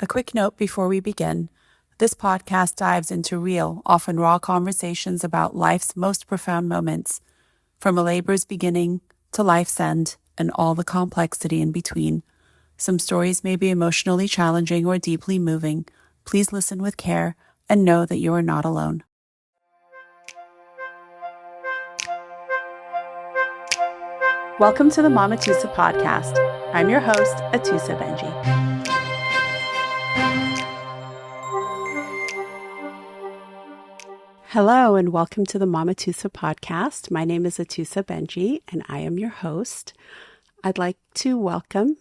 A quick note before we begin. This podcast dives into real, often raw conversations about life's most profound moments, from a labor's beginning to life's end and all the complexity in between. Some stories may be emotionally challenging or deeply moving. Please listen with care and know that you are not alone. Welcome to the Atoosa podcast. I'm your host, Atoosa Benji. Hello and welcome to the Atoosa podcast. My name is Atoosa Benji and I am your host. I'd like to welcome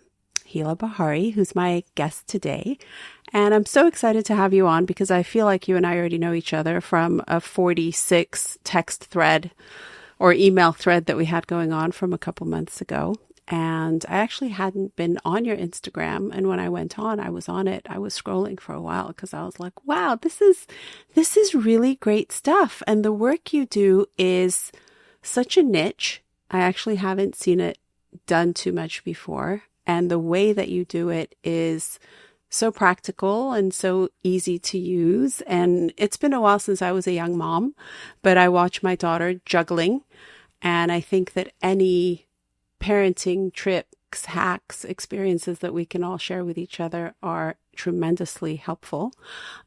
Hila Bahari, who's my guest today. And I'm so excited to have you on because I feel like you and I already know each other from a 46 text thread or email thread that we had going on from a couple months ago. And I actually hadn't been on your Instagram. And when I went on, I was on it. I was scrolling for a while because I was like, wow, this is really great stuff. And the work you do is such a niche. I actually haven't seen it done too much before. And the way that you do it is so practical and so easy to use. And it's been a while since I was a young mom, but I watch my daughter juggling. And I think that any parenting tricks, hacks, experiences that we can all share with each other are tremendously helpful.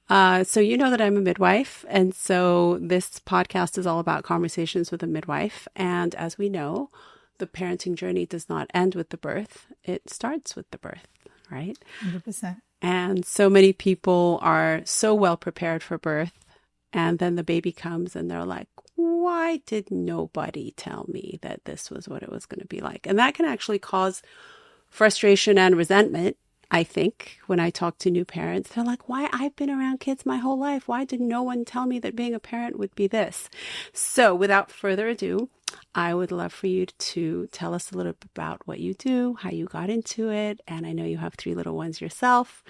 So you know that I'm a midwife. And so this podcast is all about conversations with a midwife. And as we know, the parenting journey does not end with the birth. It starts with the birth, right? 100%. And so many people are so well prepared for birth. And then the baby comes and they're like, why did nobody tell me that this was what it was going to be like? And that can actually cause frustration and resentment, I think, when I talk to new parents. They're like, why? I've been around kids my whole life. Why did no one tell me that being a parent would be this? So without further ado, I would love for you to tell us a little bit about what you do, how you got into it. And I know you have 3 little ones yourself.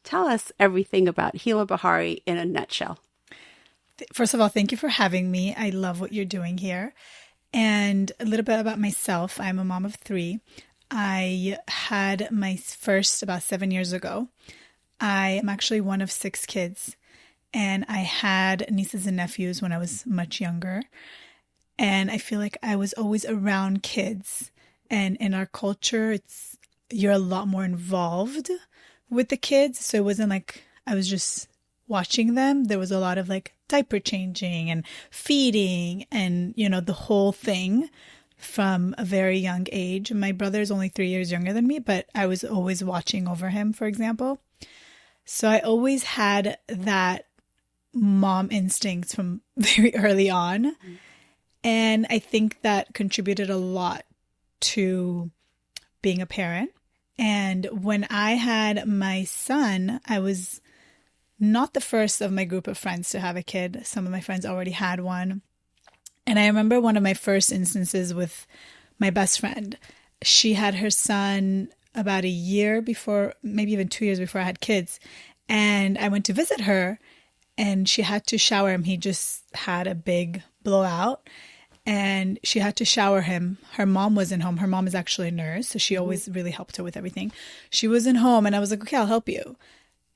Tell us everything about Hila Bahari in a nutshell. First of all, thank you for having me. I love what you're doing here. And a little bit about myself. I'm a mom of 3. I had my first about 7 years ago. I am actually one of 6 kids. And I had nieces and nephews when I was much younger. And I feel like I was always around kids. And in our culture, you're a lot more involved with the kids. So it wasn't like I was just watching them. There was a lot of like diaper changing and feeding and, the whole thing from a very young age. My brother's only 3 years younger than me, but I was always watching over him, for example. So I always had that mom instinct from very early on. Mm-hmm. And I think that contributed a lot to being a parent. And when I had my son, I was not the first of my group of friends to have a kid. Some of my friends already had one. And I remember one of my first instances with my best friend. She had her son about a year before, maybe even 2 years before I had kids. And I went to visit her and she had to shower him. He just had a big blowout and she had to shower him. Her mom wasn't home. Her mom is actually a nurse, so she always really helped her with everything. She wasn't home and I was like, okay, I'll help you.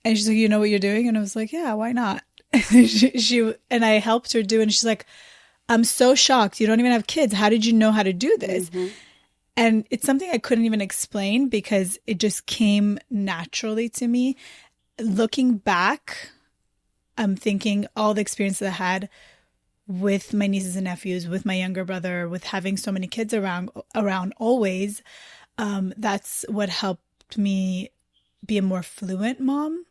And she's like, you know what you're doing? And I was like, yeah, why not? And I helped her do it. And she's like, I'm so shocked. You don't even have kids. How did you know how to do this? Mm-hmm. And it's something I couldn't even explain because it just came naturally to me. Looking back, I'm thinking all the experiences I had with my nieces and nephews, with my younger brother, with having so many kids around always. That's what helped me be a more fluent mom.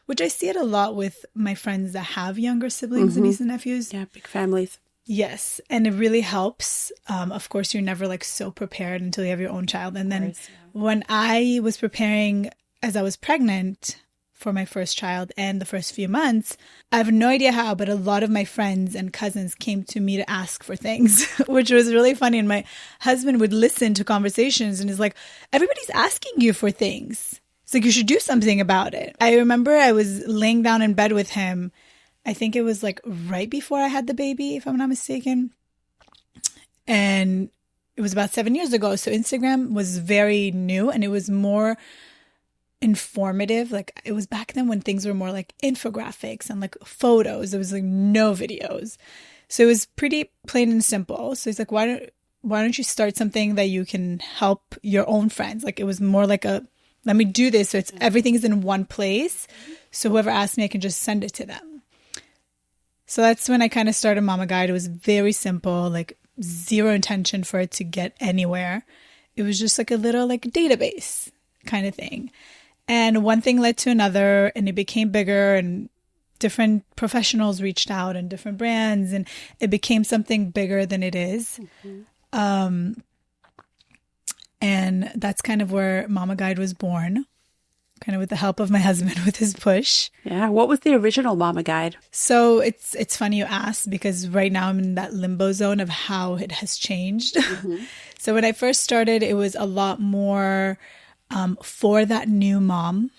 Which I see it a lot with my friends that have younger siblings and nieces and nephews. Yeah, big families. Yes. And it really helps. Of course, you're never like so prepared until you have your own child. And then when I was preparing as I was pregnant for my first child and the first few months, I have no idea how, but a lot of my friends and cousins came to me to ask for things, which was really funny. And my husband would listen to conversations and is like, everybody's asking you for things. It's like, you should do something about it. I remember I was laying down in bed with him. I think it was like right before I had the baby, if I'm not mistaken. And it was about 7 years ago. So Instagram was very new and it was more informative. Like it was back then when things were more like infographics and like photos. There was like no videos. So it was pretty plain and simple. So he's like, why don't you start something that you can help your own friends? Like it was more like let me do this. So it's everything is in one place. So whoever asks me, I can just send it to them. So that's when I kind of started Mamaguide. It was very simple, like zero intention for it to get anywhere. It was just like a little like database kind of thing. And one thing led to another, and it became bigger, and different professionals reached out and different brands, and it became something bigger than it is. And that's kind of where Mamaguide was born, kind of with the help of my husband with his push. Yeah. What was the original Mamaguide? So it's funny you asked, because right now I'm in that limbo zone of how it has changed. So when I first started, it was a lot more for that new mom.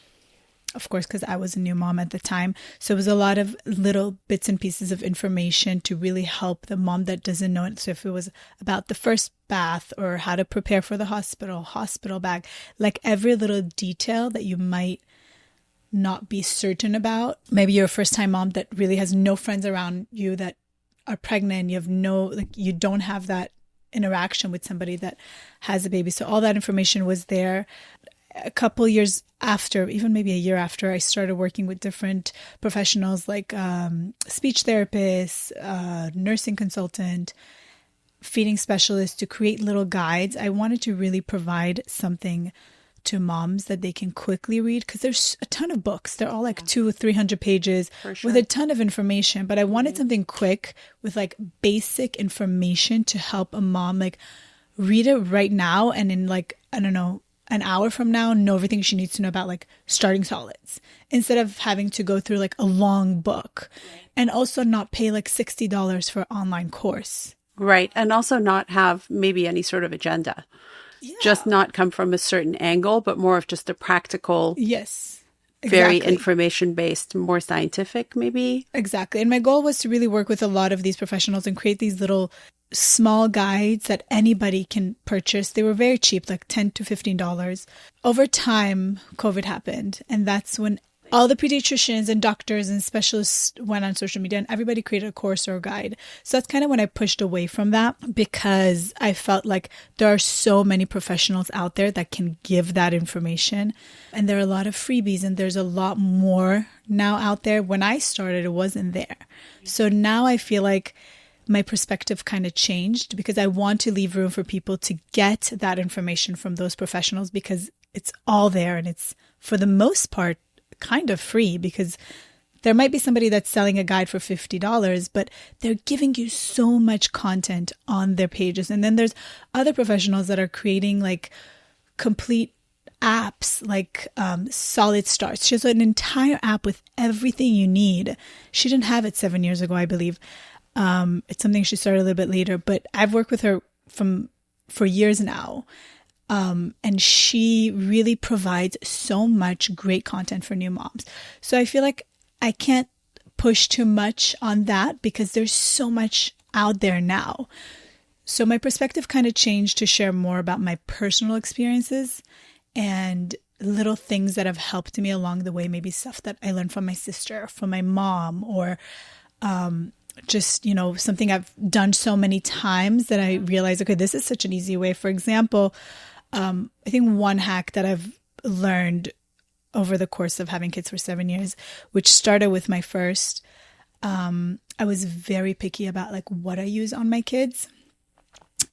Of course, because I was a new mom at the time. So it was a lot of little bits and pieces of information to really help the mom that doesn't know it. So if it was about the first bath or how to prepare for the hospital bag, like every little detail that you might not be certain about. Maybe you're a first time mom that really has no friends around you that are pregnant. You don't have that interaction with somebody that has a baby. So all that information was there. A couple years after, even maybe a year after, I started working with different professionals like speech therapists, nursing consultant, feeding specialist, to create little guides. I wanted to really provide something to moms that they can quickly read, because there's a ton of books. They're all like 200 or 300 pages with a ton of information. But I wanted something quick with like basic information to help a mom like read it right now, and in like, I don't know, an hour from now, know everything she needs to know about like starting solids, instead of having to go through like a long book, and also not pay like $60 for an online course. Right. And also not have maybe any sort of agenda. Yeah. Just not come from a certain angle, but more of just a practical. Yes. Very Exactly. information-based, more scientific maybe. Exactly. And my goal was to really work with a lot of these professionals and create these little small guides that anybody can purchase. They were very cheap, like $10 to $15. Over time, COVID happened. And that's when all the pediatricians and doctors and specialists went on social media, and everybody created a course or a guide. So that's kind of when I pushed away from that, because I felt like there are so many professionals out there that can give that information. And there are a lot of freebies, and there's a lot more now out there. When I started, it wasn't there. So now I feel like my perspective kind of changed, because I want to leave room for people to get that information from those professionals, because it's all there, and it's for the most part kind of free, because there might be somebody that's selling a guide for $50, but they're giving you so much content on their pages. And then there's other professionals that are creating like complete apps, like Solid Starts. She has an entire app with everything you need. She didn't have it 7 years ago, I believe. It's something she started a little bit later, but I've worked with her for years now. And she really provides so much great content for new moms. So I feel like I can't push too much on that, because there's so much out there now. So my perspective kind of changed to share more about my personal experiences and little things that have helped me along the way. Maybe stuff that I learned from my sister, from my mom, or just, something I've done so many times that I realized, okay, this is such an easy way. For example, I think one hack that I've learned over the course of having kids for 7 years, which started with my first, I was very picky about like what I use on my kids.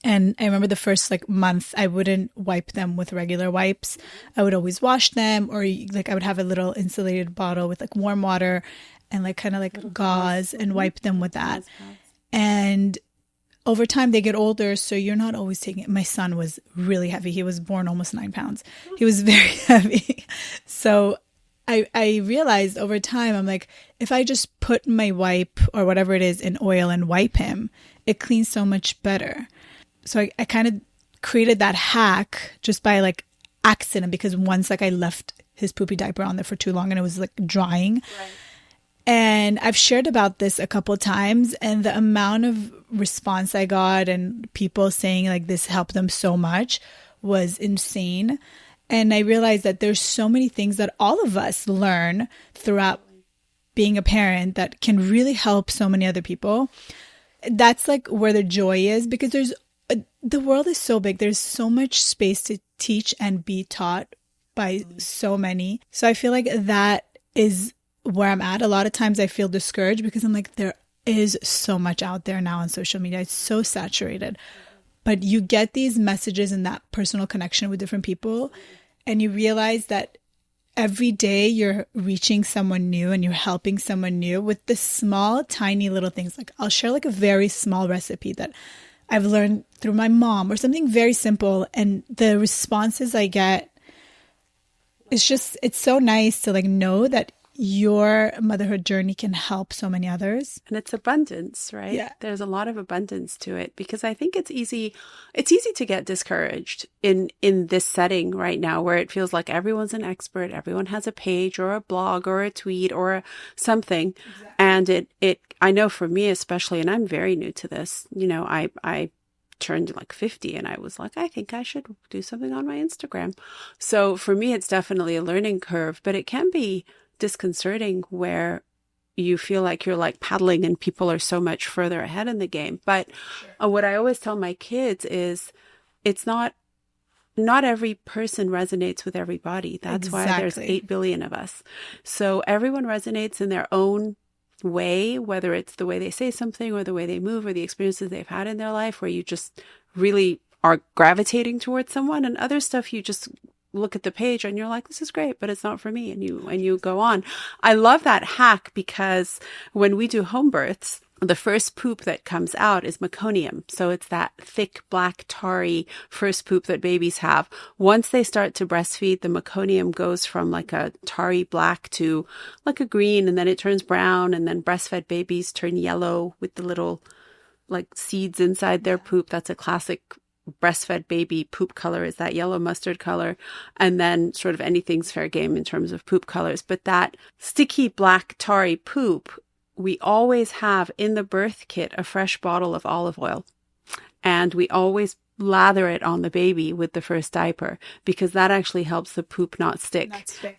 And I remember the first like month, I wouldn't wipe them with regular wipes. I would always wash them, or like I would have a little insulated bottle with like warm water and like kind of like gauze and wipe them with that. And over time, they get older, so you're not always taking it. My son was really heavy. He was born almost 9 pounds. He was very heavy. So I realized over time, I'm like, if I just put my wipe or whatever it is in oil and wipe him, it cleans so much better. So I kind of created that hack just by like accident, because once like I left his poopy diaper on there for too long and it was like drying. Right. And I've shared about this a couple of times, and the amount of response I got and people saying like this helped them so much was insane. And I realized that there's so many things that all of us learn throughout being a parent that can really help so many other people. That's like where the joy is, because the world is so big. There's so much space to teach and be taught by so many. So I feel like that is where I'm at. A lot of times I feel discouraged because I'm like, there is so much out there now on social media. It's so saturated. But you get these messages and that personal connection with different people, and you realize that every day you're reaching someone new and you're helping someone new with the small, tiny little things. Like I'll share like a very small recipe that I've learned through my mom or something very simple. And the responses I get, it's so nice to like know that your motherhood journey can help so many others. And it's abundance, right? Yeah. There's a lot of abundance to it, because I think it's easy to get discouraged in this setting right now where it feels like everyone's an expert, everyone has a page or a blog or a tweet or something. Exactly. And I know for me especially, and I'm very new to this, I turned like 50 and I was like, I think I should do something on my Instagram. So for me, it's definitely a learning curve, but it can be disconcerting where you feel like you're like paddling and people are so much further ahead in the game. But what I always tell my kids is it's not every person resonates with everybody. That's why there's 8 billion of us. So everyone resonates in their own way, whether it's the way they say something or the way they move or the experiences they've had in their life, where you just really are gravitating towards someone, and other stuff you just look at the page and you're like, this is great, but it's not for me. And you go on. I love that hack, because when we do home births, the first poop that comes out is meconium. So it's that thick, black, tarry first poop that babies have. Once they start to breastfeed, the meconium goes from like a tarry black to like a green, and then it turns brown, and then breastfed babies turn yellow with the little like seeds inside their poop. That's a classic breastfed baby poop color, is that yellow mustard color. And then sort of anything's fair game in terms of poop colors. But that sticky black tarry poop, we always have in the birth kit a fresh bottle of olive oil. And we always lather it on the baby with the first diaper, because that actually helps the poop not stick.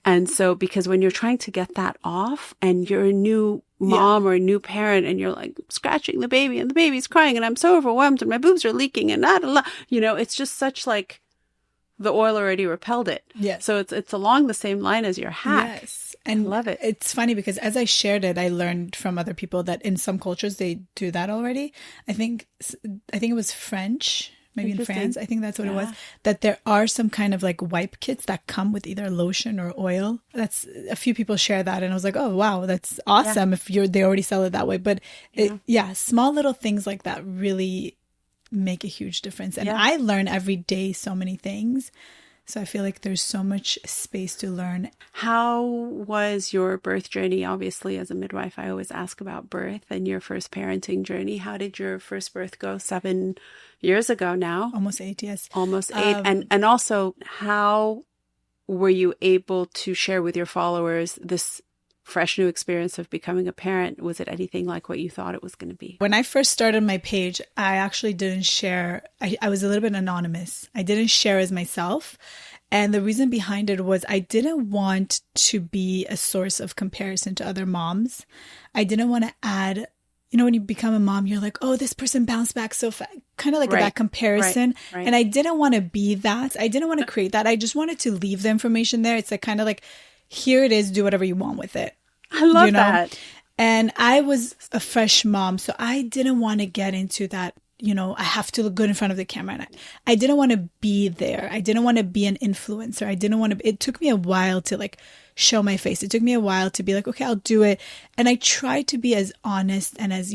And so, because when you're trying to get that off and you're a new mom or a new parent and you're like scratching the baby and the baby's crying and I'm so overwhelmed and my boobs are leaking and it's just such like the oil already repelled it. Yes. So it's along the same line as your hack. Yes. And I love it. It's funny because as I shared it, I learned from other people that in some cultures they do that already. I think it was French. Maybe in France, I think that's what it was, that there are some kind of like wipe kits that come with either lotion or oil. That's a few people share that. And I was like, oh, wow, that's awesome if they already sell it that way. But small little things like that really make a huge difference. And I learn every day so many things. So I feel like there's so much space to learn. How was your birth journey? Obviously, as a midwife, I always ask about birth and your first parenting journey. How did your first birth go 7 years ago now? Almost 8, yes. Almost 8. And also, how were you able to share with your followers this fresh new experience of becoming a parent? Was it anything like what you thought it was going to be? When I first started my page, I actually didn't share. I was a little bit anonymous. I didn't share as myself. And the reason behind it was I didn't want to be a source of comparison to other moms. I didn't want to add, when you become a mom, you're like, oh, this person bounced back so fast. Kind of like that comparison. Right. And I didn't want to be that. I didn't want to create that. I just wanted to leave the information there. It's like kind of like, here it is, do whatever you want with it. I love that. And I was a fresh mom, so I didn't want to get into that, I have to look good in front of the camera. And I didn't want to be there. I didn't want to be an influencer. I didn't want to, it took me a while to like show my face. It took me a while to be like, okay, I'll do it. And I tried to be as honest and as,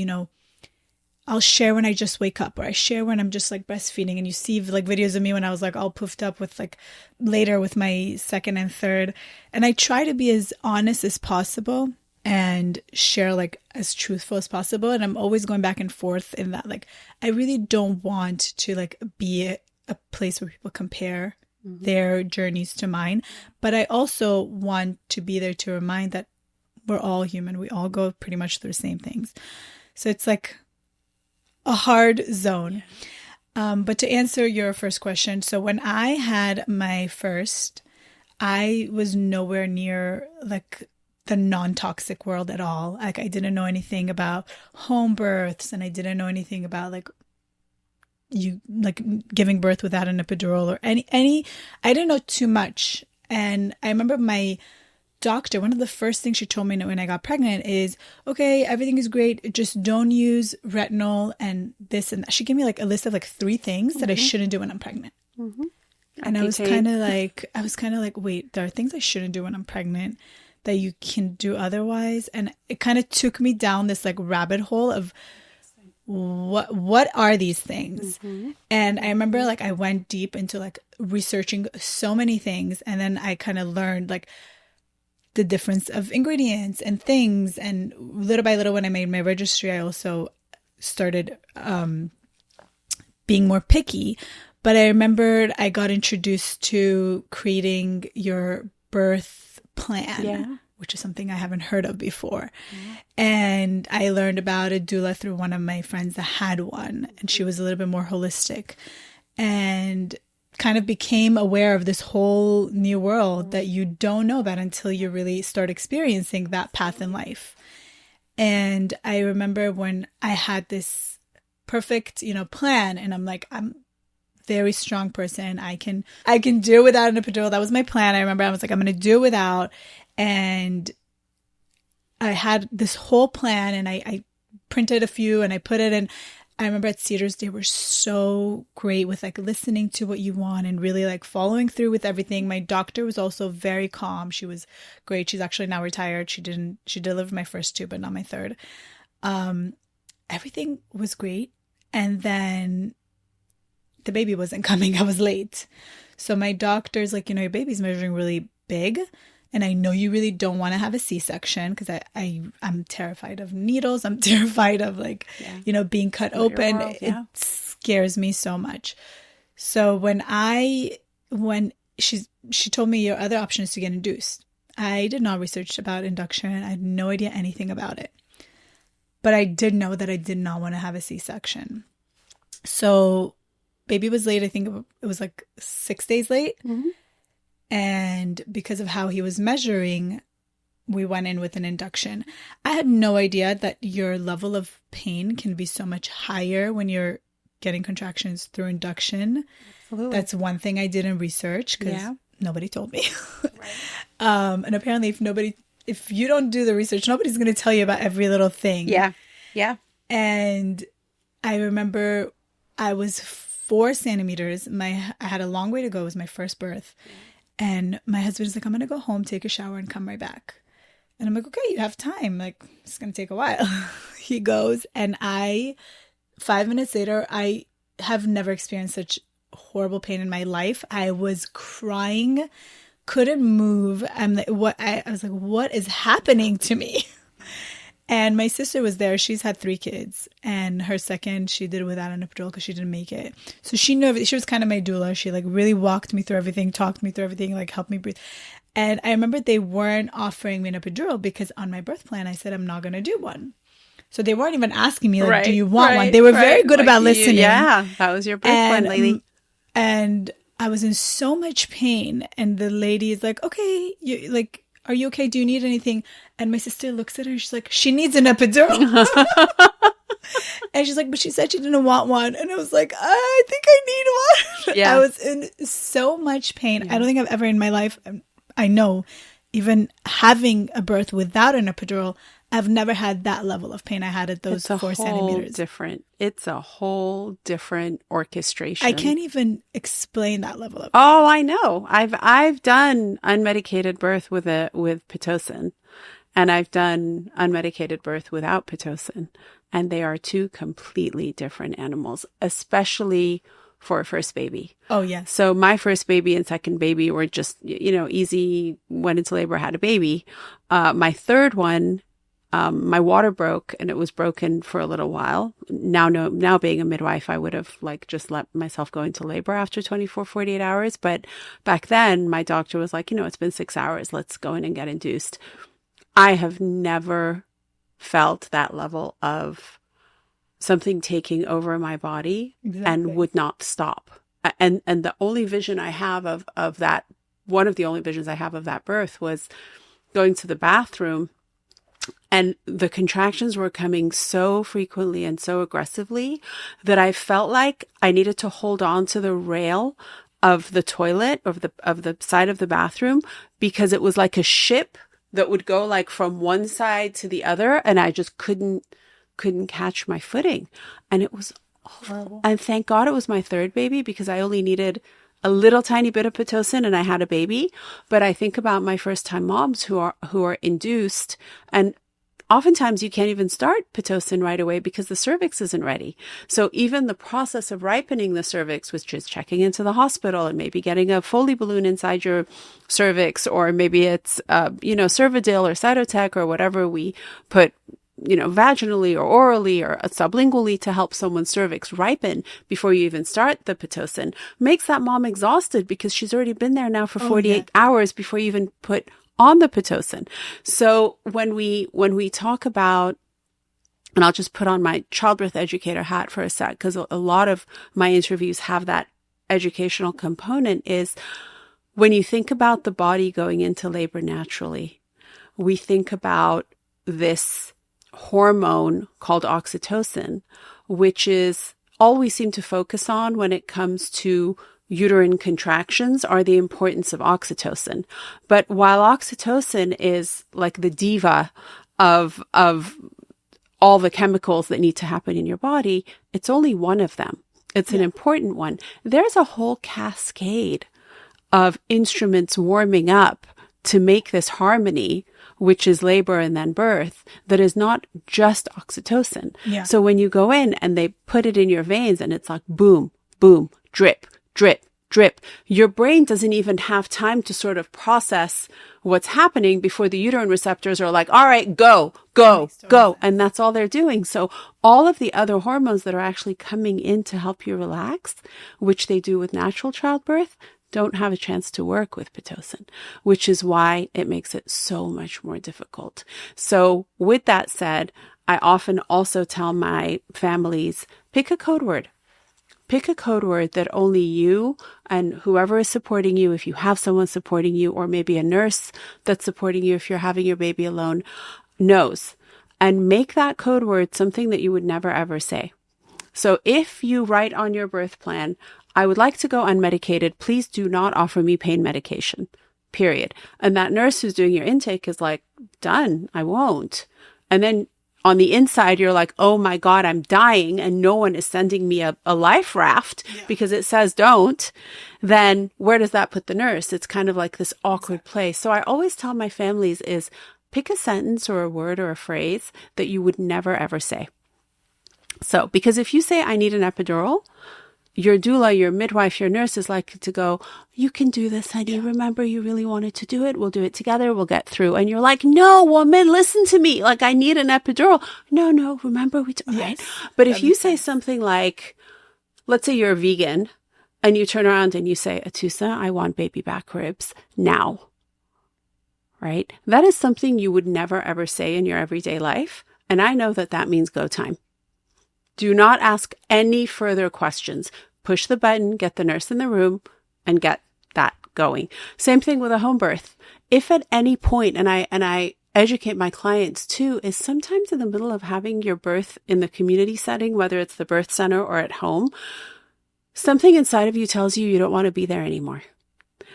I'll share when I just wake up, or I share when I'm just like breastfeeding, and you see like videos of me when I was like all poofed up with like later with my second and third. And I try to be as honest as possible and share like as truthful as possible. And I'm always going back and forth in that. Like, I really don't want to like be a place where people compare their journeys to mine. But I also want to be there to remind that we're all human. We all go pretty much through the same things. So it's like a hard zone. But to answer your first question, so when I had my first, I was nowhere near like the non-toxic world at all. Like I didn't know anything about home births, and I didn't know anything about like you like giving birth without an epidural or any I didn't know too much. And I remember my doctor, one of the first things she told me when I got pregnant is, okay, everything is great, just don't use retinol and this and that. She gave me like a list of like 3 things that I shouldn't do when I'm pregnant. And I was kind of like, wait, there are things I shouldn't do when I'm pregnant that you can do otherwise. And it kind of took me down this like rabbit hole of what are these things. And I remember like I went deep into like researching so many things, and then I kind of learned like the difference of ingredients and things. And little by little, when I made my registry, I also started being more picky. But I remembered I got introduced to creating your birth plan, which is something I haven't heard of before. And I learned about a doula through one of my friends that had one, and she was a little bit more holistic, and kind of became aware of this whole new world that you don't know about until you really start experiencing that path in life. And I remember when I had this perfect, plan, and I'm like, I'm very strong person. I can do it without an epidural. That was my plan. I remember I was like, I'm going to do it without. And I had this whole plan, and I printed a few and I put it in. I remember at Cedars, they were so great with like listening to what you want and really like following through with everything. My doctor was also very calm. She was great. She's actually now retired. She delivered my first 2, but not my third. Everything was great. And then the baby wasn't coming. I was late. So my doctor's like, your baby's measuring really big, and I know you really don't want to have a C-section because I'm terrified of needles. I'm terrified of like, being cut open. World, It scares me so much. So when she told me your other option is to get induced. I did not research about induction. I had no idea anything about it. But I did know that I did not want to have a C-section. So baby was late. I think it was like 6 days late. And because of how he was measuring, we went in with an induction. I had no idea that your level of pain can be so much higher when you're getting contractions through induction. Absolutely. That's one thing I didn't research because nobody told me. And apparently if you don't do the research, nobody's going to tell you about every little thing. Yeah. And I remember I was 4 centimeters. I had a long way to go. It was my first birth. And my husband was like, I'm going to go home, take a shower, and come right back. And I'm like, okay, you have time. Like, it's going to take a while. He goes, and 5 minutes later, I have never experienced such horrible pain in my life. I was crying, couldn't move. I was like, what is happening to me? And my sister was there. She's had 3 kids, and her second, she did it without an epidural because she didn't make it. So she knew everything. She was kind of my doula. She like really walked me through everything, talked me through everything, like helped me breathe. And I remember they weren't offering me an epidural because on my birth plan, I said, I'm not going to do one. So they weren't even asking me, like, do you want one? They were very good about listening. That was your birth plan, lady. And I was in so much pain. And the lady is like, okay, are you okay? Do you need anything? And my sister looks at her. She's like, she needs an epidural. And she's like, but she said she didn't want one. And I was like, I think I need one. I was in so much pain. I don't think I've ever in my life, I know, even having a birth without an epidural, I've never had that level of pain I had at those 4 centimeters. It's a whole different orchestration. I can't even explain that level of pain. Oh, I know. I've done unmedicated birth with Pitocin, and I've done unmedicated birth without Pitocin, and they are 2 completely different animals, especially for a first baby. Oh, yes. So my first baby and second baby were just, easy, went into labor, had a baby. My third one, my water broke, and it was broken for a little while. Now being a midwife, I would have just let myself go into labor after 24, 48 hours. But back then my doctor was like, it's been 6 hours. Let's go in and get induced. I have never felt that level of something taking over my body and would not stop. And the only vision I have of that, one of the only visions I have of that birth was going to the bathroom, and the contractions were coming so frequently and so aggressively that I felt like I needed to hold on to the rail of the toilet, of the side of the bathroom, because it was like a ship that would go like from one side to the other, and I just couldn't catch my footing. And it was awful. And thank God it was my third baby, because I only needed a little tiny bit of Pitocin and I had a baby. But I think about my first time moms who are induced, and oftentimes you can't even start Pitocin right away because the cervix isn't ready. So even the process of ripening the cervix, which is checking into the hospital and maybe getting a Foley balloon inside your cervix, or maybe it's, Cervidil or Cytotec or whatever we put, vaginally or orally or sublingually to help someone's cervix ripen before you even start the Pitocin, makes that mom exhausted because she's already been there now for 48 hours before you even put on the Pitocin. So when we talk about, and I'll just put on my childbirth educator hat for a sec, because a lot of my interviews have that educational component, is when you think about the body going into labor naturally, we think about this hormone called oxytocin, which is all we seem to focus on when it comes to uterine contractions, are the importance of oxytocin. But while oxytocin is like the diva of all the chemicals that need to happen in your body, it's only one of them. It's an important one. There's a whole cascade of instruments warming up to make this harmony, which is labor and then birth, that is not just oxytocin. Yeah. So when you go in and they put it in your veins and it's like boom, boom, drip, drip, drip, your brain doesn't even have time to sort of process what's happening before the uterine receptors are like, all right, go, go, go. And that's all they're doing. So all of the other hormones that are actually coming in to help you relax, which they do with natural childbirth, don't have a chance to work with Pitocin, which is why it makes it so much more difficult. So with that said, I often also tell my families, pick a code word. Pick a code word that only you and whoever is supporting you, if you have someone supporting you, or maybe a nurse that's supporting you if you're having your baby alone, knows. And make that code word something that you would never ever say. So if you write on your birth plan, I would like to go unmedicated, please do not offer me pain medication, period. And that nurse who's doing your intake is like, done, I won't. And then on the inside, you're like, oh my God, I'm dying and no one is sending me a life raft because it says don't. Then where does that put the nurse? It's kind of like this awkward place. So I always tell my families is pick a sentence or a word or a phrase that you would never, ever say. So, because if you say, I need an epidural, your doula, your midwife, your nurse is likely to go, you can do this, honey. Remember, you really wanted to do it. We'll do it together. We'll get through. And you're like, no, woman, listen to me. Like, I need an epidural. No, remember, right? But if you say something like, let's say you're a vegan and you turn around and you say, Atoosa, I want baby back ribs now, right? That is something you would never, ever say in your everyday life. And I know that that means go time. Do not ask any further questions. Push the button, get the nurse in the room, and get that going. Same thing with a home birth. If at any point, and I educate my clients too, is sometimes in the middle of having your birth in the community setting, whether it's the birth center or at home, something inside of you tells you you don't want to be there anymore.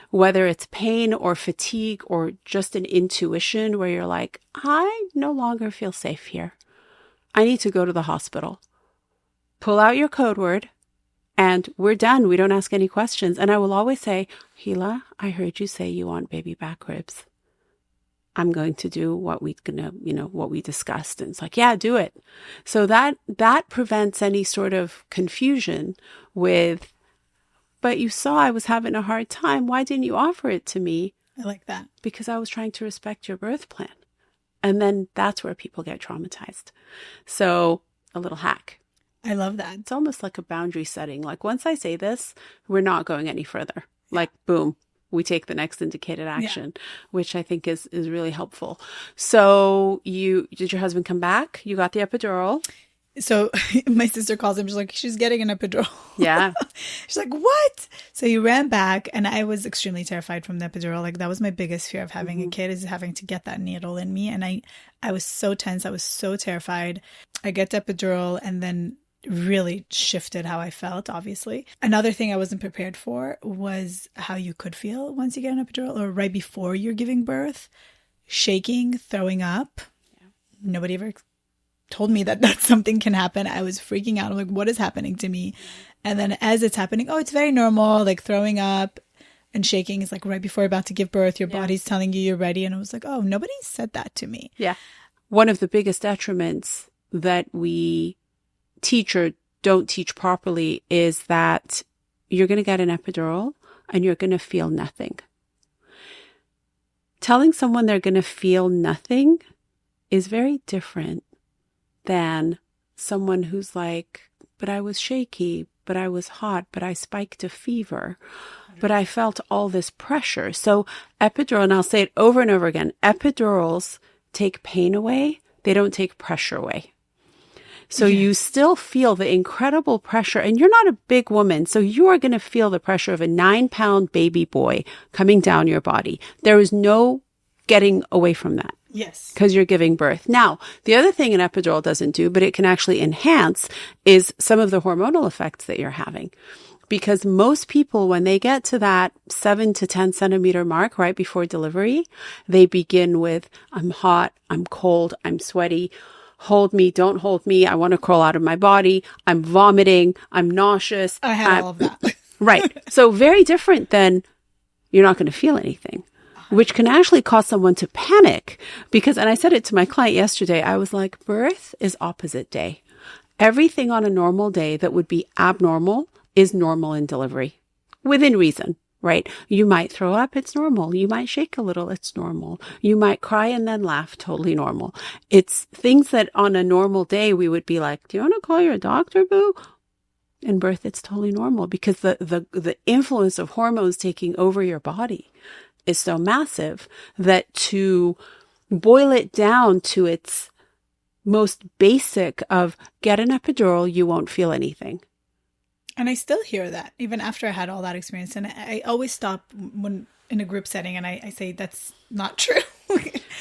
Whether it's pain or fatigue or just an intuition where you're like, I no longer feel safe here. I need to go to the hospital. Pull out your code word and we're done. We don't ask any questions. And I will always say, Hila, I heard you say you want baby back ribs. I'm going to do what we discussed. And it's like, yeah, do it. So that prevents any sort of confusion with, but you saw I was having a hard time. Why didn't you offer it to me? I like that. Because I was trying to respect your birth plan. And then that's where people get traumatized. So a little hack. I love that. It's almost like a boundary setting. Like once I say this, we're not going any further. Like boom, we take the next indicated action, which I think is really helpful. So did your husband come back? You got the epidural? So my sister calls him. She's like, she's getting an epidural. Yeah. She's like, what? So he ran back, and I was extremely terrified from the epidural. Like, that was my biggest fear of having a kid, is having to get that needle in me. And I was so tense. I was so terrified. I get the epidural, and then really shifted how I felt, obviously. Another thing I wasn't prepared for was how you could feel once you get an epidural, or right before you're giving birth. Shaking, throwing up. Yeah. Nobody ever told me that something can happen. I was freaking out. I'm like, what is happening to me? And then as it's happening, it's very normal. Like, throwing up and shaking is like right before you're about to give birth. Your body's telling you you're ready. And I was like, oh, nobody said that to me. Yeah. One of the biggest detriments that we teach or don't teach properly is that you're going to get an epidural and you're going to feel nothing. Telling someone they're going to feel nothing is very different than someone who's like, but I was shaky, but I was hot, but I spiked a fever, but I felt all this pressure. So epidural, and I'll say it over and over again, epidurals take pain away. They don't take pressure away. So you still feel the incredible pressure, and you're not a big woman. So you are going to feel the pressure of a 9-pound baby boy coming down your body. There is no getting away from that. Yes. Because you're giving birth. Now, the other thing an epidural doesn't do, but it can actually enhance, is some of the hormonal effects that you're having. Because most people, when they get to that 7 to 10 centimeter mark right before delivery, they begin with, I'm hot, I'm cold, I'm sweaty, hold me, don't hold me, I want to crawl out of my body, I'm vomiting, I'm nauseous. I had all of that. Right. So very different than you're not going to feel anything, which can actually cause someone to panic. Because, and I said it to my client yesterday, I was like, birth is opposite day. Everything on a normal day that would be abnormal is normal in delivery, within reason, right? You might throw up, it's normal. You might shake a little, it's normal. You might cry and then laugh, totally normal. It's things that on a normal day we would be like, do you want to call your doctor, boo? In birth, it's totally normal, because the influence of hormones taking over your body is so massive that to boil it down to its most basic of get an epidural, you won't feel anything. And I still hear that even after I had all that experience. And I always stop when in a group setting and I say, that's not true.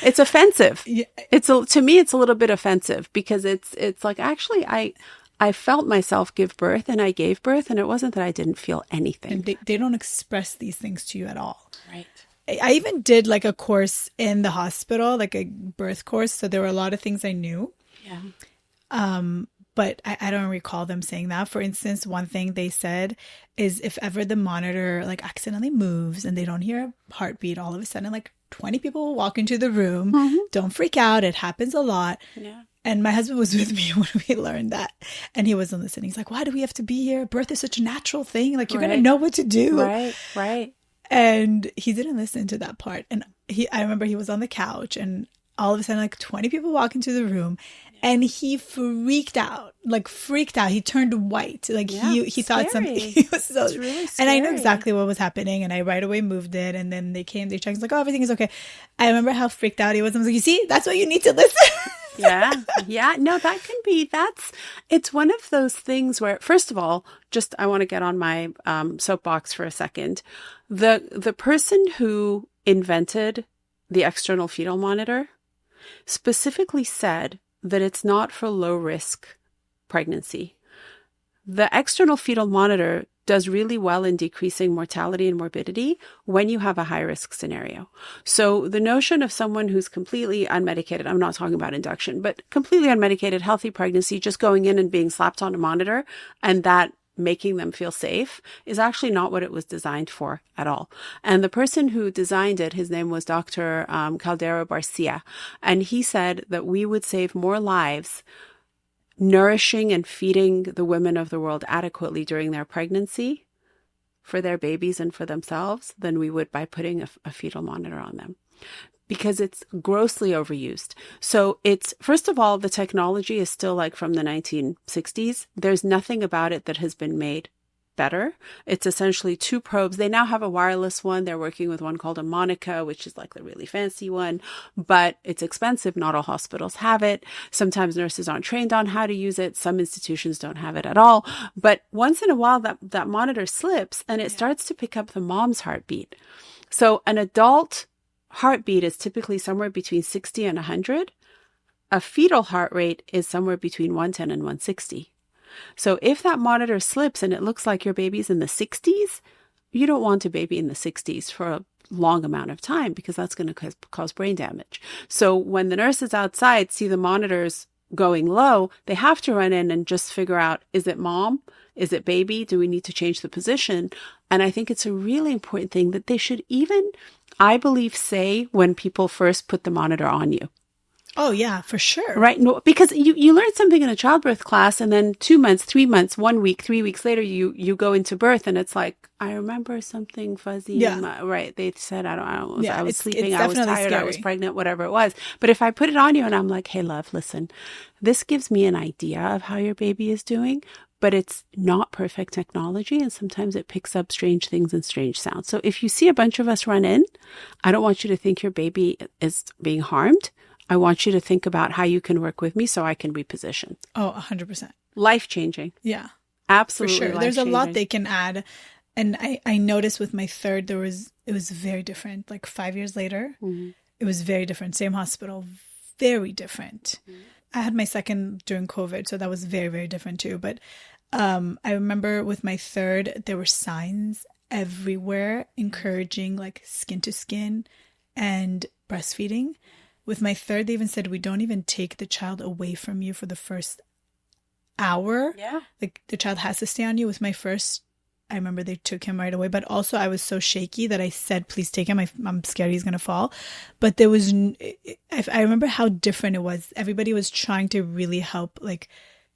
It's offensive. Yeah. To me, it's a little bit offensive, because it's like, actually, I felt myself give birth and I gave birth, and it wasn't that I didn't feel anything. And they don't express these things to you at all. Right. I even did like a course in the hospital, like a birth course. So there were a lot of things I knew. Yeah. But I don't recall them saying that. For instance, one thing they said is if ever the monitor like accidentally moves and they don't hear a heartbeat, all of a sudden like 20 people will walk into the room. Mm-hmm. Don't freak out. It happens a lot. Yeah. And my husband was with me when we learned that. And he wasn't listening. He's like, why do we have to be here? Birth is such a natural thing. Like, you're going to know what to do. Right. And he didn't listen to that part. And I remember he was on the couch and all of a sudden like 20 people walk into the room. And he freaked out. He turned white. Like he thought something. He was so, really scary. And I knew exactly what was happening. And I right away moved it. And then they came, they checked. He's like, oh, everything is okay. I remember how freaked out he was. I was like, you see, that's why you need to listen. Yeah. No, that can be, it's one of those things where, first of all, I want to get on my soapbox for a second. The person who invented the external fetal monitor specifically said that it's not for low risk pregnancy. The external fetal monitor does really well in decreasing mortality and morbidity when you have a high risk scenario. So the notion of someone who's completely unmedicated, I'm not talking about induction, but completely unmedicated, healthy pregnancy, just going in and being slapped on a monitor and that making them feel safe is actually not what it was designed for at all. And the person who designed it, his name was Dr. Caldero Barcia, and he said that we would save more lives nourishing and feeding the women of the world adequately during their pregnancy for their babies and for themselves than we would by putting a fetal monitor on them, because it's grossly overused. So it's, first of all, the technology is still like from the 1960s. There's nothing about it that has been made better. It's essentially 2 probes. They now have a wireless one. They're working with one called a Monica, which is like the really fancy one, but it's expensive. Not all hospitals have it. Sometimes nurses aren't trained on how to use it. Some institutions don't have it at all. But once in a while, that monitor slips and it starts to pick up the mom's heartbeat. So an adult heartbeat is typically somewhere between 60 and 100. A fetal heart rate is somewhere between 110 and 160. So if that monitor slips and it looks like your baby's in the 60s, you don't want a baby in the 60s for a long amount of time because that's going to cause brain damage. So when the nurses outside see the monitors going low, they have to run in and just figure out, is it mom? Is it baby? Do we need to change the position? And I think it's a really important thing that they should even, I believe, say when people first put the monitor on you. Oh, yeah, for sure. Right. No, because you learn something in a childbirth class and then 2 months, 3 months, 1 week, 3 weeks later, you go into birth and it's like, I remember something fuzzy. Yeah. Right. They said, I was it's sleeping, I was tired, scary. I was pregnant, whatever it was. But if I put it on you and I'm like, hey, love, listen, this gives me an idea of how your baby is doing, but it's not perfect technology. And sometimes it picks up strange things and strange sounds. So if you see a bunch of us run in, I don't want you to think your baby is being harmed. I want you to think about how you can work with me so I can reposition. Oh, 100%. Life-changing. Yeah. Absolutely. For sure. Life-changing. There's a lot they can add. And I noticed with my third, it was very different. Like 5 years later, It was very different. Same hospital, very different. I had my second during COVID, so that was very, very different too. But I remember with my third, there were signs everywhere encouraging like skin to skin and breastfeeding. With my third, they even said, we don't even take the child away from you for the first hour. Yeah. Like the child has to stay on you. With my first, I remember they took him right away. But also I was so shaky that I said, please take him. I'm scared he's going to fall. But there was, I remember how different it was. Everybody was trying to really help like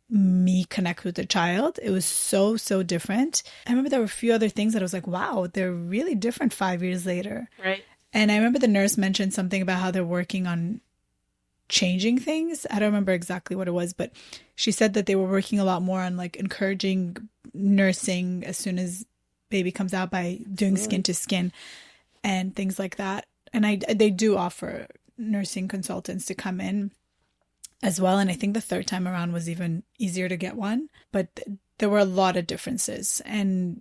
me connect with the child. It was so, so different. I remember there were a few other things that I was like, wow, they're really different 5 years later. Right. And I remember the nurse mentioned something about how they're working on changing things. I don't remember exactly what it was, but she said that they were working a lot more on like encouraging nursing as soon as baby comes out by doing skin to skin and things like that. And they do offer nursing consultants to come in as well. And I think the third time around was even easier to get one, but there were a lot of differences and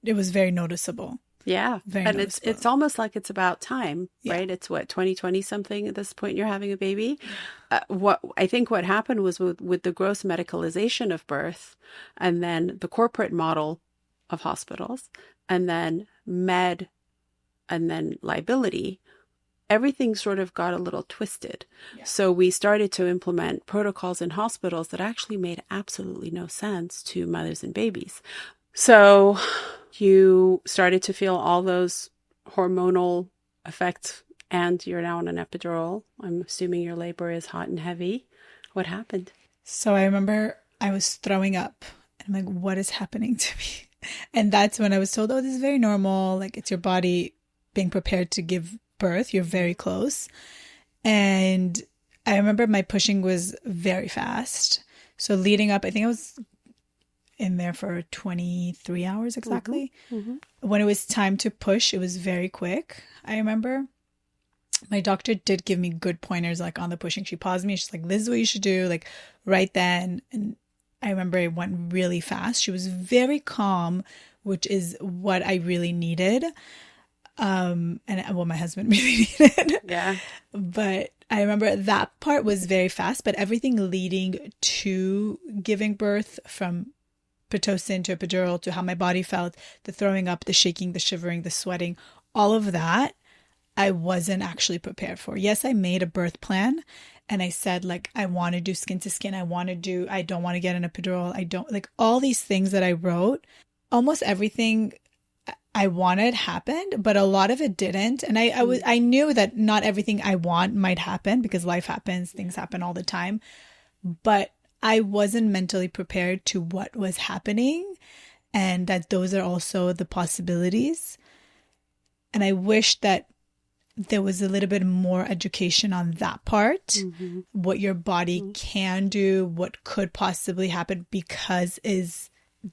it was very noticeable. Yeah. Very and noticeable. it's almost like it's about time, Yeah. right? It's what, 2020 something at this point you're having a baby. What happened was with the gross medicalization of birth and then the corporate model of hospitals and then med and then liability, everything sort of got a little twisted. Yeah. So we started to implement protocols in hospitals that actually made absolutely no sense to mothers and babies. So you started to feel all those hormonal effects and you're now on an epidural. I'm assuming your labor is hot and heavy. What happened? So I remember I was throwing up and I'm like, what is happening to me? And that's when I was told, oh, this is very normal. Like it's your body being prepared to give birth. You're very close. And I remember my pushing was very fast. So leading up, I think I was in there for 23 hours exactly. Mm-hmm. When it was time to push, it was very quick. I remember my doctor did give me good pointers like on the pushing. She paused me. She's like, this is what you should do like right then. And I remember it went really fast. She was very calm, which is what I really needed. And what my husband really needed. Yeah. But I remember that part was very fast, but everything leading to giving birth from Pitocin to epidural to how my body felt, the throwing up, the shaking, the shivering, the sweating, all of that, I wasn't actually prepared for. Yes, I made a birth plan and I said like, I want to do skin to skin. I don't want to get an epidural. I don't like all these things that I wrote. Almost everything I wanted happened, but a lot of it didn't. And I knew that not everything I want might happen because life happens, things happen all the time. But I wasn't mentally prepared to what was happening and that those are also the possibilities. And I wish that there was a little bit more education on that part, what your body can do, what could possibly happen because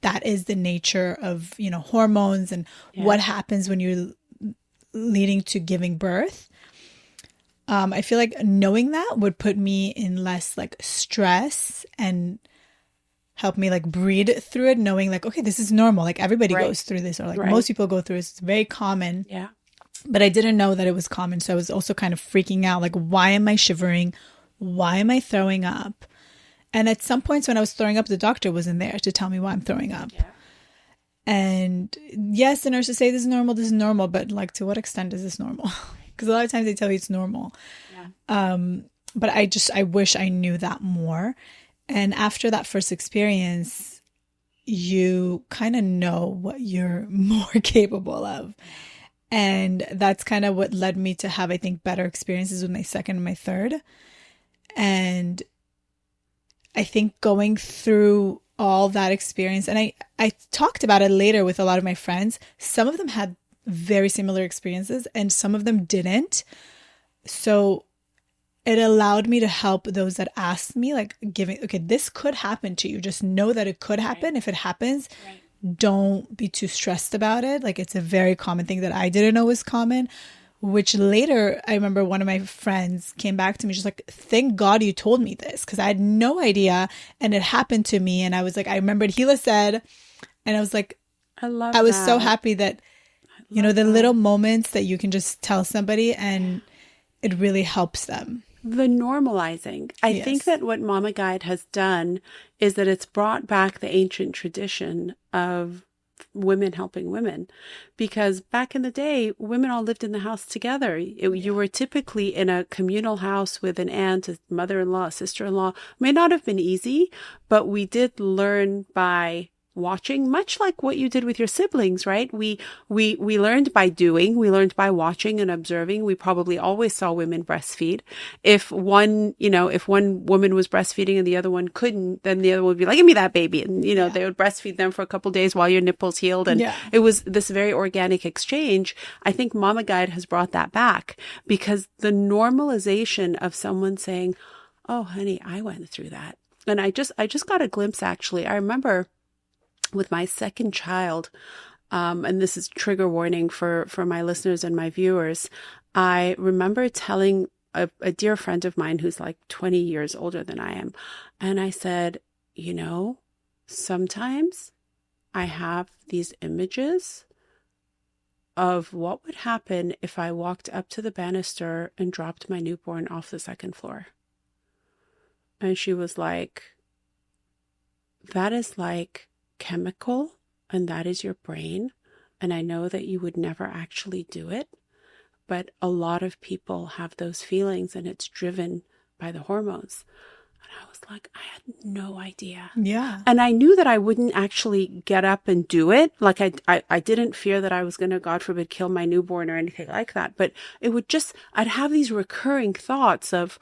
that is the nature of, you know, hormones and what happens when you're leading to giving birth. I feel like knowing that would put me in less like stress and help me like breathe through it, knowing like, okay, this is normal. Like everybody goes through this, or like most people go through this. It's very common. Yeah. But I didn't know that it was common. So I was also kind of freaking out. Like, why am I shivering? Why am I throwing up? And at some points when I was throwing up, the doctor wasn't there to tell me why I'm throwing up. Yeah. And yes, the nurses say this is normal. But like, to what extent is this normal? Because a lot of times they tell you it's normal. Yeah. But I wish I knew that more. And after that first experience, you kind of know what you're more capable of. And that's kind of what led me to have, I think, better experiences with my second and my third. And I think going through all that experience, and I talked about it later with a lot of my friends, some of them had very similar experiences and some of them didn't. So it allowed me to help those that asked me, like okay, this could happen to you. Just know that it could happen. If it happens, don't be too stressed about it. Like, it's a very common thing that I didn't know was common, which later I remember one of my friends came back to me. She's like, thank God you told me this, because I had no idea. And it happened to me. And I was like, I remembered Hila said, and I was like, I was so happy that, you know, the little moments that you can just tell somebody and it really helps them. The normalizing. I think that what Mamaguide has done is that it's brought back the ancient tradition of women helping women, because back in the day, women all lived in the house together. You were typically in a communal house with an aunt, a mother-in-law, a sister-in-law. May not have been easy, but we did learn by watching, much like what you did with your siblings, right? We learned by doing, we learned by watching and observing. We probably always saw women breastfeed. If one woman was breastfeeding and the other one couldn't, then the other one would be like, give me that baby. And, they would breastfeed them for a couple of days while your nipples healed. And it was this very organic exchange. I think Mamaguide has brought that back, because the normalization of someone saying, oh, honey, I went through that. And I just got a glimpse, actually. I remember with my second child, and this is trigger warning for my listeners and my viewers, I remember telling a dear friend of mine who's like 20 years older than I am, and I said, sometimes I have these images of what would happen if I walked up to the banister and dropped my newborn off the second floor. And she was like, that is like chemical, and that is your brain, and I know that you would never actually do it, but a lot of people have those feelings, and it's driven by the hormones. And I was like, I had no idea. Yeah. And I knew that I wouldn't actually get up and do it. Like I didn't fear that I was going to, God forbid, kill my newborn or anything like that, but it would just, I'd have these recurring thoughts of,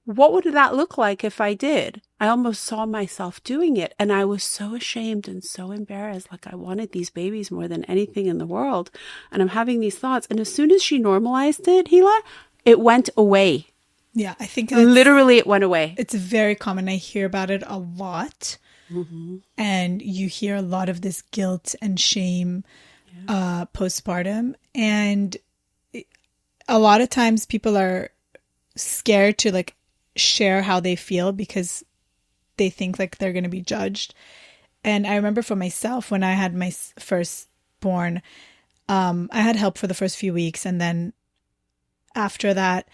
what would that look like if I did? I almost saw myself doing it. And I was so ashamed and so embarrassed. Like, I wanted these babies more than anything in the world. And I'm having these thoughts. And as soon as she normalized it, Hila, it went away. Yeah, I think literally it went away. It's very common. I hear about it a lot. Mm-hmm. And you hear a lot of this guilt and shame postpartum. And a lot of times people are scared to like share how they feel because they think like they're going to be judged. And I remember for myself, when I had my firstborn, I had help for the first few weeks. And then after that,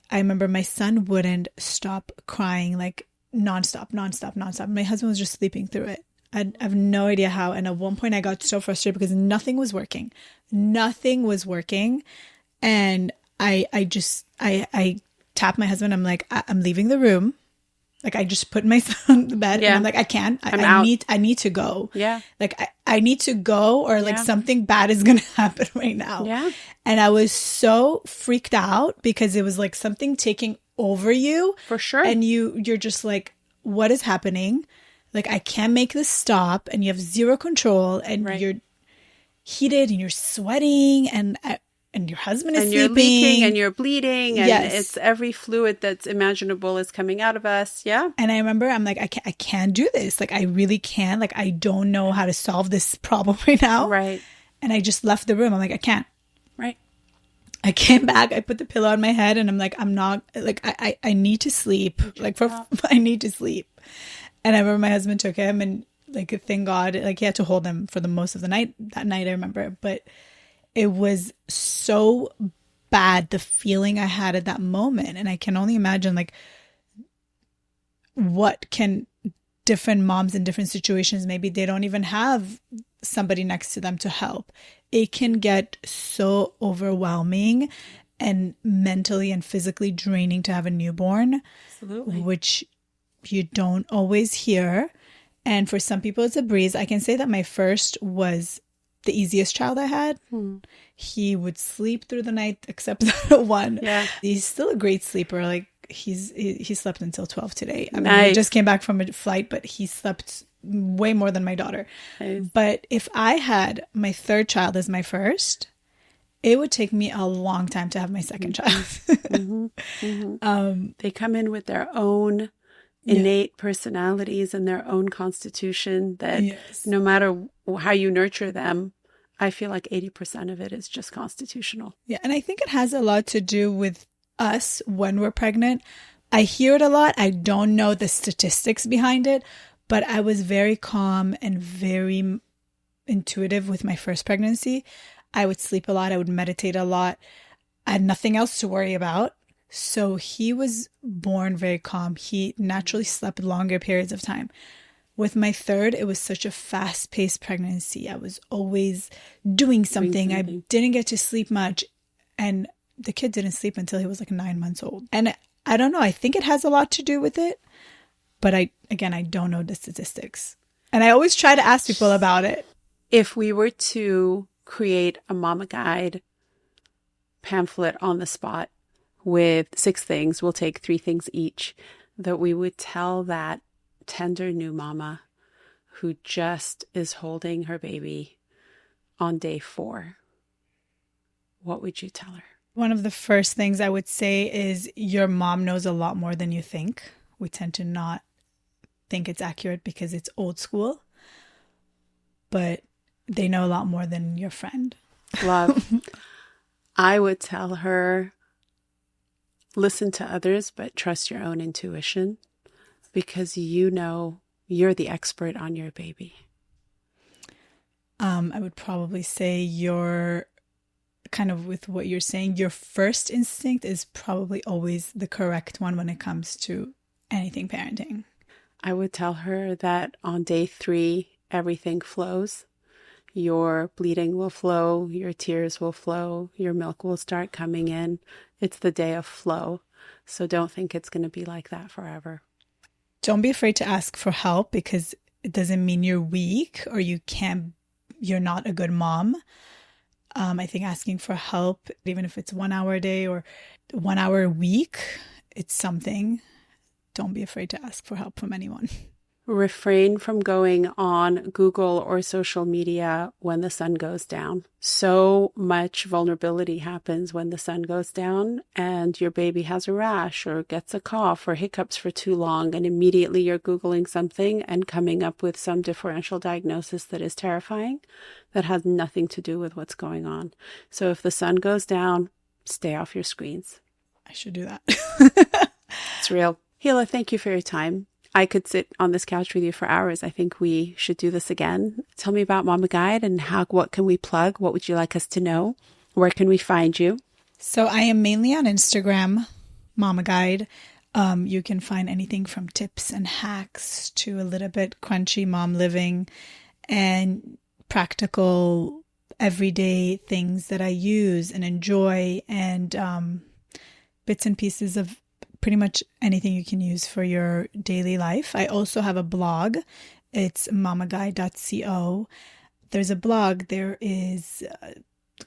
I remember my son wouldn't stop crying, like nonstop. My husband was just sleeping through it. I have no idea how. And at one point I got so frustrated because nothing was working. And I tapped my husband. I'm like, I'm leaving the room. Like, I just put my son on the bed and I'm like, I can't. I need to go. Yeah. Like, I need to go, or like something bad is going to happen right now. Yeah. And I was so freaked out because it was like something taking over you. For sure. And you're just like, what is happening? Like, I can't make this stop, and you have zero control, and you're heated and you're sweating. And and your husband is and you're sleeping. leaking and you're bleeding and Yes. it's every fluid that's imaginable is coming out of us. Yeah. And I remember I'm like, I can't do this. Like, I really can't. Like, I don't know how to solve this problem right now. Right. And I just left the room. I'm like, I can't. Right. I came back. I put the pillow on my head and I'm like, I'm not, like, I need to sleep. Like, I need to sleep. And I remember my husband took him and, like, thank God, like, he had to hold him for the most of the night. That night, I remember. But it was so bad, the feeling I had at that moment. And I can only imagine, like, what can different moms in different situations, maybe they don't even have somebody next to them to help. It can get so overwhelming and mentally and physically draining to have a newborn. Absolutely. Which you don't always hear. And for some people, it's a breeze. I can say that my first was the easiest child I had. He would sleep through the night, except one. Yeah. He's still a great sleeper. Like, he slept until 12 today. I mean, he just came back from a flight, but he slept way more than my daughter. Nice. But if I had my third child as my first, it would take me a long time to have my second child. They come in with their own innate personalities and their own constitution that no matter how you nurture them, I feel like 80% of it is just constitutional. Yeah. And I think it has a lot to do with us when we're pregnant. I hear it a lot. I don't know the statistics behind it, but I was very calm and very intuitive with my first pregnancy. I would sleep a lot. I would meditate a lot. I had nothing else to worry about. So he was born very calm. He naturally slept longer periods of time. With my third, it was such a fast-paced pregnancy. I was always doing something. I didn't get to sleep much. And the kid didn't sleep until he was like 9 months old. And I don't know. I think it has a lot to do with it. But I don't know the statistics. And I always try to ask people about it. If we were to create a Mamaguide pamphlet on the spot with 6 things, we'll take 3 things each, that we would tell that tender new mama who just is holding her baby on day 4, what would you tell her? One of the first things I would say is your mom knows a lot more than you think. We tend to not think it's accurate because it's old school, but they know a lot more than your friend. Love. I would tell her, listen to others, but trust your own intuition, because you know you're the expert on your baby. I would probably say your kind of with what you're saying, your first instinct is probably always the correct one when it comes to anything parenting. I would tell her that on day 3, everything flows. Your bleeding will flow, your tears will flow, your milk will start coming in. It's the day of flow. So don't think it's going to be like that forever. Don't be afraid to ask for help, because it doesn't mean you're weak or you're not a good mom. I think asking for help, even if it's 1 hour a day or 1 hour a week, it's something. Don't be afraid to ask for help from anyone. Refrain from going on Google or social media when the sun goes down. So much vulnerability happens when the sun goes down and your baby has a rash or gets a cough or hiccups for too long, and immediately you're Googling something and coming up with some differential diagnosis that is terrifying, that has nothing to do with what's going on. So if the sun goes down, stay off your screens. I should do that. It's real. Hila, thank you for your time. I could sit on this couch with you for hours. I think we should do this again. Tell me about Mamaguide and what can we plug? What would you like us to know? Where can we find you? So I am mainly on Instagram, Mamaguide. You can find anything from tips and hacks to a little bit crunchy mom living and practical everyday things that I use and enjoy, and bits and pieces of pretty much anything you can use for your daily life. I also have a blog. It's mamaguide.co. There's a blog. There is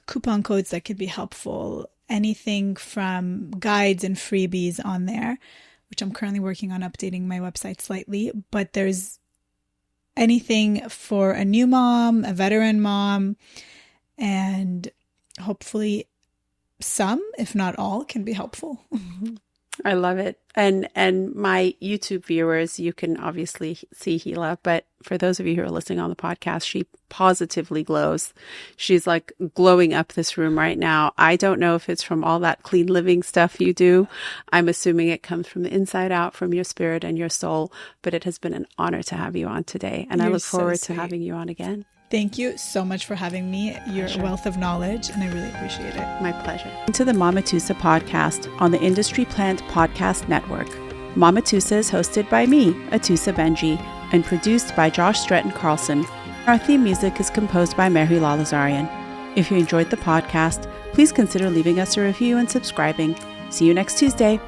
coupon codes that could be helpful. Anything from guides and freebies on there, which I'm currently working on updating my website slightly. But there's anything for a new mom, a veteran mom, and hopefully some, if not all, can be helpful. I love it. And my YouTube viewers, you can obviously see Hila, but for those of you who are listening on the podcast, she positively glows. She's like glowing up this room right now. I don't know if it's from all that clean living stuff you do. I'm assuming it comes from the inside out, from your spirit and your soul, but it has been an honor to have you on today. And I look forward to having you on again. Thank you so much for having me. You're a wealth of knowledge, and I really appreciate it. My pleasure. To the Atoosa podcast on the Industry Plant Podcast Network. Atoosa is hosted by me, Atoosa Benji, and produced by Josh Stretton Carlson. Our theme music is composed by Hila Bahari. If you enjoyed the podcast, please consider leaving us a review and subscribing. See you next Tuesday.